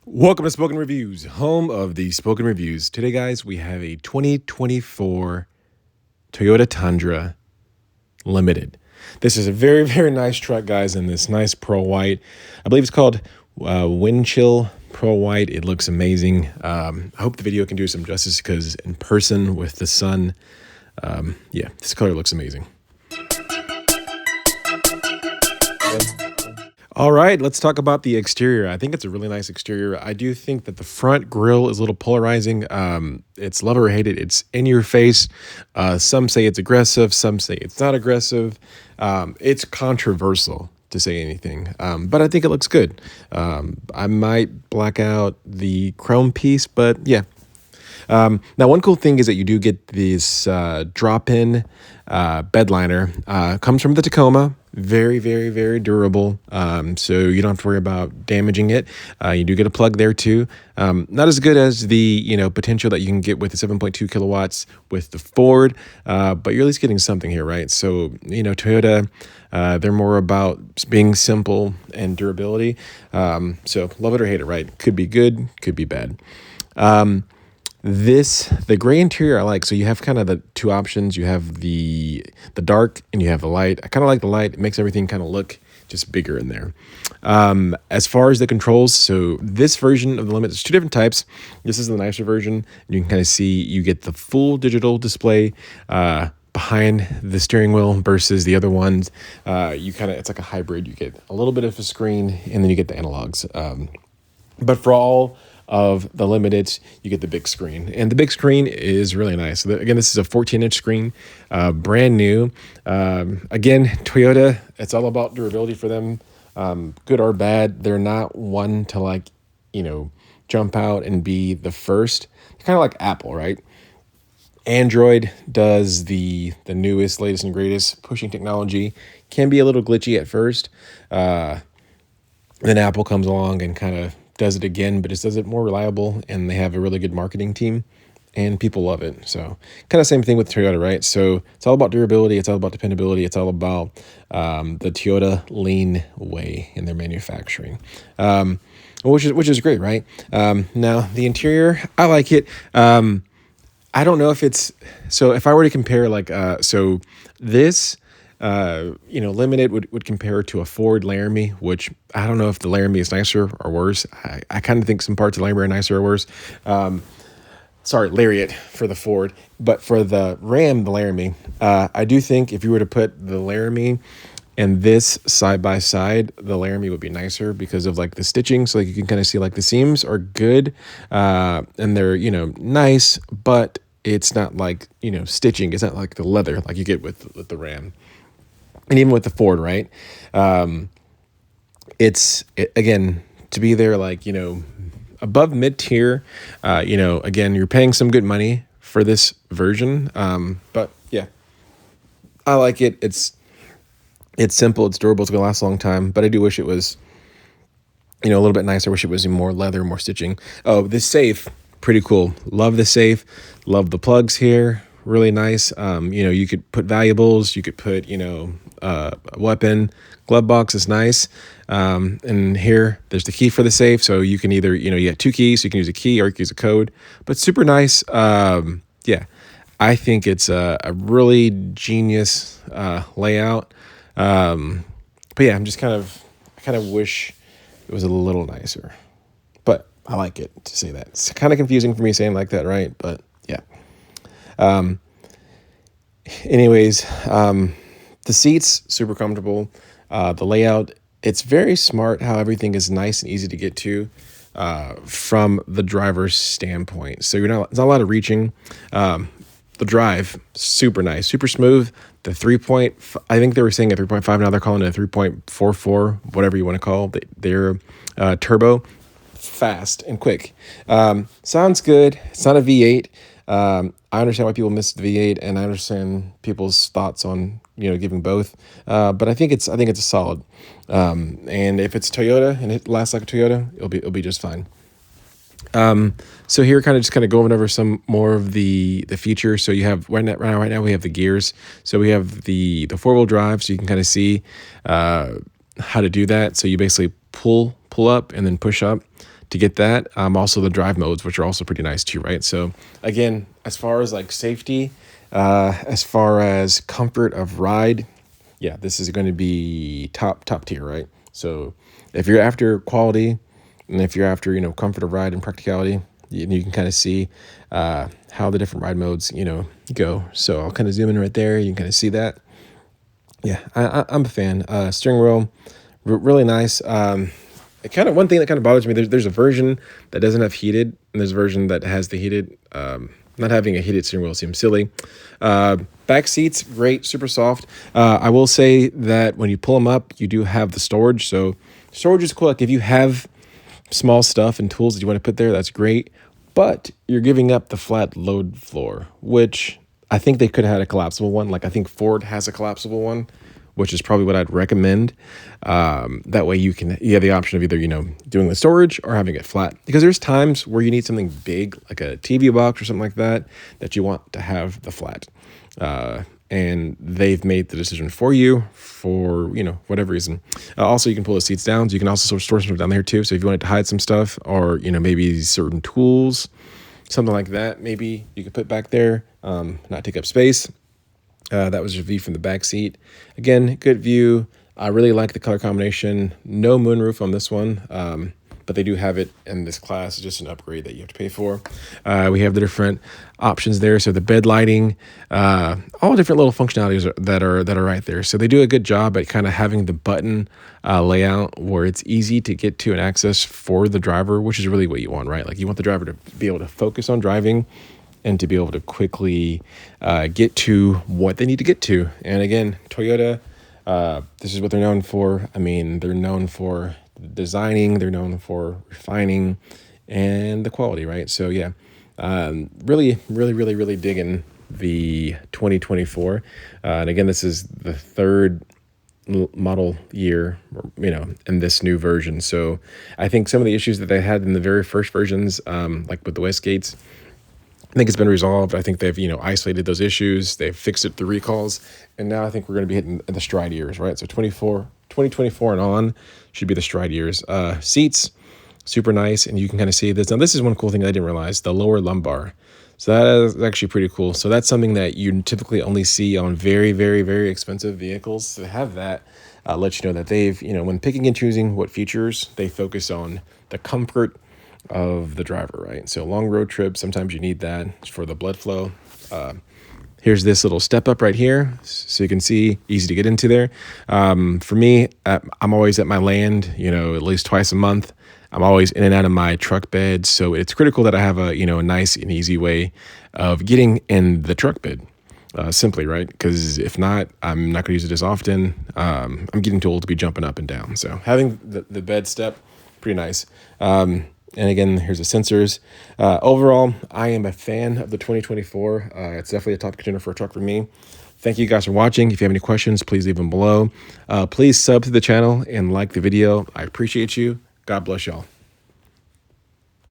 Welcome to Spoken Reviews, home of the Spoken Reviews. Today, guys, we have a 2024 Toyota Tundra Limited. This is a very, very nice truck, guys, in this nice pearl white. I believe it's called Wind Chill Pearl White. It looks amazing. I hope the video can do some justice because in person with the sun, yeah, this color looks amazing. All right, let's talk about the exterior. I think it's a really nice exterior. I do think that the front grille is a little polarizing. It's love or hate it. It's in your face. Some say it's aggressive. Some say it's not aggressive. It's controversial to say anything, but I think it looks good. I might black out the chrome piece, but yeah. Now, one cool thing is that you do get this drop-in bed liner. Comes from the Tacoma. Very, very, very durable. So you don't have to worry about damaging it. You do get a plug there too. Not as good as the potential that you can get with the 7.2 kilowatts with the Ford, but you're at least getting something here, right? So Toyota, they're more about being simple and durability. So love it or hate it, right? Could be good, could be bad. The gray interior I like. So you have kind of the two options. You have the dark and you have the light. I kind of like the light. It makes everything kind of look just bigger in there. As far as the controls, so this version of the Limit, there's two different types. This is the nicer version. You can kind of see you get the full digital display behind the steering wheel versus the other ones. It's like a hybrid. You get a little bit of a screen and then you get the analogs. But for all of the Limited, you get the big screen, and the big screen is really nice. Again, this is a 14-inch screen, brand new. Again, Toyota, it's all about durability for them, good or bad. They're not one to jump out and be the first. They're kind of like Apple, right? Android does the newest, latest, and greatest, pushing technology. Can be a little glitchy at first. Then Apple comes along and kind of does it again, but it does it more reliable, and they have a really good marketing team and people love it. So kind of same thing with Toyota, right? So it's all about durability. It's all about dependability. It's all about the Toyota lean way in their manufacturing, which is great, right? Now the interior, I like it. I don't know if it's, so if I were to compare this, Limited would compare to a Ford Laramie, which I don't know if the Laramie is nicer or worse. I kind of think some parts of Laramie are nicer or worse. Lariat for the Ford, but for the Ram, the Laramie, I do think if you were to put the Laramie and this side by side, the Laramie would be nicer because of the stitching. So you can kind of see the seams are good, and they're nice, but it's not stitching. It's not like the leather like you get with the Ram. And even with the Ford, right? Again, to be there, above mid-tier, again, you're paying some good money for this version. But yeah, I like it. It's simple. It's durable. It's going to last a long time. But I do wish it was, a little bit nicer. I wish it was more leather, more stitching. Oh, this safe, pretty cool. Love the safe. Love the plugs here. Really nice. You could put valuables. You could put, a weapon. Glove box is nice. And here, there's the key for the safe. So you can either, you get two keys. So you can use a key or you can use a code. But super nice. Yeah, I think it's a really genius layout. But yeah, I kind of wish it was a little nicer. But I like it to say that. It's kind of confusing for me saying like that, right? But yeah. Anyways, the seats, super comfortable. The layout, it's very smart how everything is nice and easy to get to from the driver's standpoint. So it's not a lot of reaching. The drive, super nice, super smooth. The 3. I think they were saying a 3.5. Now they're calling it a 3.44, whatever you want to call their turbo. Fast and quick. Sounds good. It's not a V8. I understand why people miss the V8, and I understand people's thoughts on giving both. But I think it's a solid. And if it's Toyota and it lasts like a Toyota, it'll be just fine. So here, kind of going over some more of the features. So you have right now we have the gears. So we have the 4-wheel drive, so you can kind of see how to do that. So you basically pull up and then push up to get that. Also the drive modes, which are also pretty nice too, right? So again, as far as like safety, as far as comfort of ride, yeah, this is going to be top tier, right? So if you're after quality and if you're after, comfort of ride and practicality, you can kind of see how the different ride modes, go. So I'll kind of zoom in right there. You can kind of see that. Yeah, I'm a fan. Steering wheel, really nice. It kind of one thing that kind of bothers me. There's a version that doesn't have heated, and there's a version that has the heated. Not having a heated steering wheel seems silly. Back seats, great, super soft. I will say that when you pull them up, you do have the storage. So storage is cool. Like if you have small stuff and tools that you want to put there, that's great. But you're giving up the flat load floor, which I think they could have had a collapsible one. Like I think Ford has a collapsible one, which is probably what I'd recommend. That way you have the option of either, doing the storage or having it flat. Because there's times where you need something big, like a TV box or something like that, that you want to have the flat. And they've made the decision for you for, whatever reason. Also, you can pull the seats down. So you can also store stuff down there too. So if you wanted to hide some stuff or, maybe certain tools, something like that, maybe you could put back there, not take up space. That was a view from the back seat. Again, good view. I really like the color combination. No moonroof on this one, but they do have it in this class. It's just an upgrade that you have to pay for. We have the different options there. So the bed lighting, all different little functionalities that are right there. So they do a good job at kind of having the button layout where it's easy to get to and access for the driver, which is really what you want, right? Like you want the driver to be able to focus on driving and to be able to quickly get to what they need to get to. And again, Toyota, this is what they're known for. I mean, they're known for designing, they're known for refining, and the quality, right? So yeah, really digging the 2024. And again, this is the third model year, in this new version. So I think some of the issues that they had in the very first versions, like with the Westgates, I think it's been resolved. I think they've, isolated those issues. They've fixed it through recalls. And now I think we're going to be hitting the stride years, right? So 2024 and on should be the stride years. Seats, super nice. And you can kind of see this. Now, this is one cool thing I didn't realize, the lower lumbar. So that is actually pretty cool. So that's something that you typically only see on very, very, very expensive vehicles. So to have that lets you know that they've, when picking and choosing what features, they focus on the comfort of the driver, right? So long road trips, sometimes you need that for the blood flow. Here's this little step up right here, so you can see, easy to get into there. For me, I'm always at my land, at least twice a month. I'm always in and out of my truck bed, so it's critical that I have a nice and easy way of getting in the truck bed. Simply, right? Because if not, I'm not going to use it as often. I'm getting too old to be jumping up and down. So having the bed step, pretty nice. And again, here's the sensors. Overall, I am a fan of the 2024. It's definitely a top contender for a truck for me. Thank you guys for watching. If you have any questions, please leave them below. Please sub to the channel and like the video. I appreciate you. God bless y'all.